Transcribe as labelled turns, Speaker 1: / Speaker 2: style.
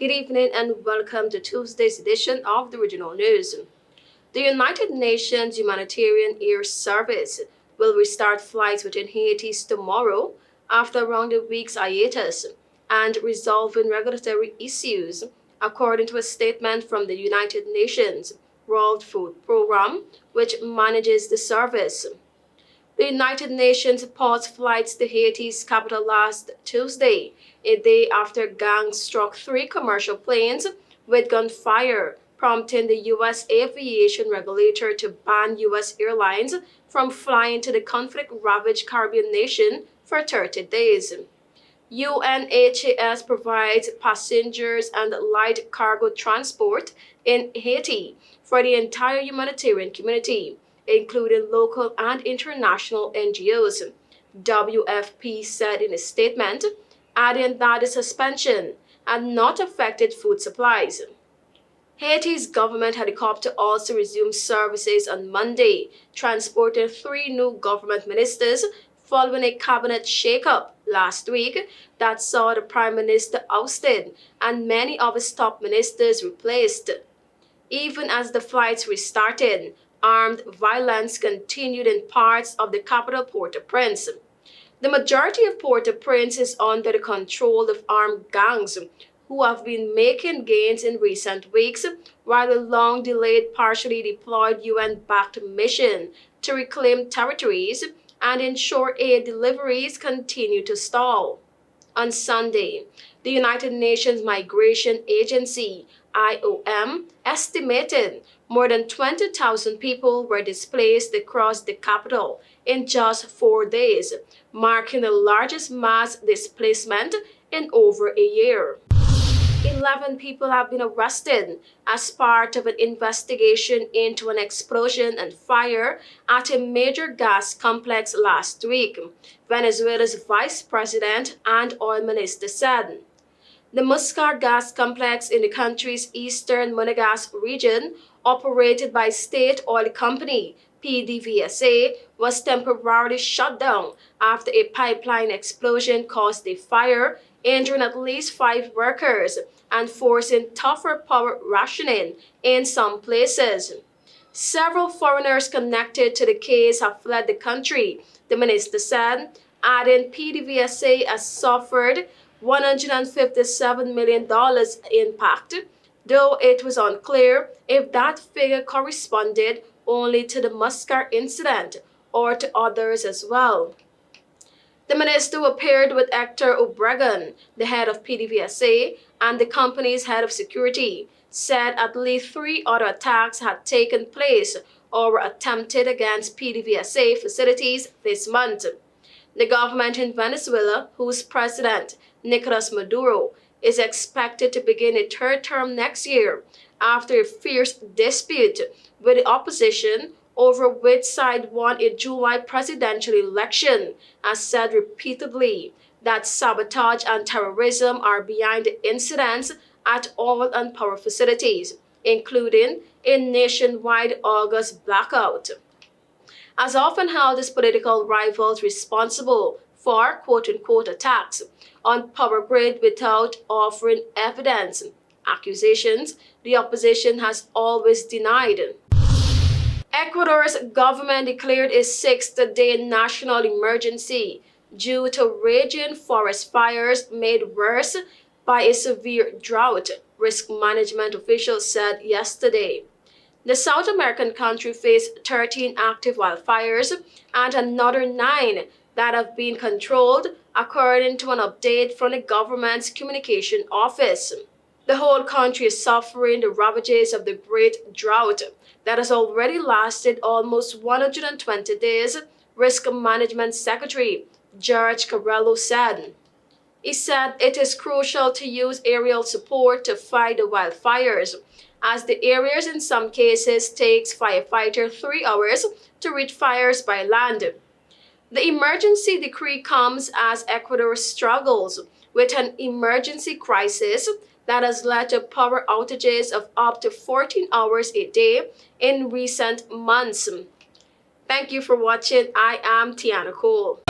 Speaker 1: Good evening and welcome to Tuesday's edition of the Regional News. The United Nations Humanitarian Air Service will restart flights within Haiti tomorrow after around a week's hiatus and resolving regulatory issues, according to a statement from the United Nations World Food Programme, which manages the service. The United Nations paused flights to Haiti's capital last Tuesday, a day after gangs struck three commercial planes with gunfire, prompting the U.S. aviation regulator to ban U.S. airlines from flying to the conflict-ravaged Caribbean nation for 30 days. UNHCR provides passengers and light cargo transport in Haiti for the entire humanitarian community, including local and international NGOs, WFP said in a statement, adding that the suspension had not affected food supplies. Haiti's government helicopter also resumed services on Monday, transporting three new government ministers following a cabinet shakeup last week that saw the prime minister ousted and many of his top ministers replaced. Even as the flights restarted, armed violence continued in parts of the capital Port-au-Prince. The majority of Port-au-Prince is under the control of armed gangs who have been making gains in recent weeks, while the long-delayed partially deployed UN-backed mission to reclaim territories and ensure aid deliveries continue to stall. On Sunday, the United Nations Migration Agency IOM estimated more than 20,000 people were displaced across the capital in just 4 days, marking the largest mass displacement in over a year. 11 people have been arrested as part of an investigation into an explosion and fire at a major gas complex last week, Venezuela's vice president and oil minister said. The Muscat gas complex in the country's eastern Monagas region, operated by state oil company PDVSA, was temporarily shut down after a pipeline explosion caused a fire, injuring at least 5 workers and forcing tougher power rationing in some places. Several foreigners connected to the case have fled the country, the minister said, adding PDVSA has suffered $157 million impact, though it was unclear if that figure corresponded only to the Muscat incident or to others as well. The minister, who appeared with Hector Obregon, the head of PDVSA and the company's head of security, said at least 3 other attacks had taken place or were attempted against PDVSA facilities this month. The government in Venezuela, whose president, Nicolas Maduro, is expected to begin a third term next year after a fierce dispute with the opposition over which side won a July presidential election, has said repeatedly that sabotage and terrorism are behind the incidents at oil and power facilities, including a nationwide August blackout. Has often held his political rivals responsible for quote-unquote attacks on power grid without offering evidence, accusations the opposition has always denied. Ecuador's government declared a 6th-day national emergency due to raging forest fires made worse by a severe drought, risk management officials said yesterday. The South American country faced 13 active wildfires and another 9 that have been controlled, according to an update from the government's communication office. The whole country is suffering the ravages of the great drought that has already lasted almost 120 days, Risk Management Secretary George Carrello said. He said it is crucial to use aerial support to fight the wildfires, as the areas in some cases takes firefighters 3 hours to reach fires by land. The emergency decree comes as Ecuador struggles with an emergency crisis that has led to power outages of up to 14 hours a day in recent months. Thank you for watching. I am TIANA.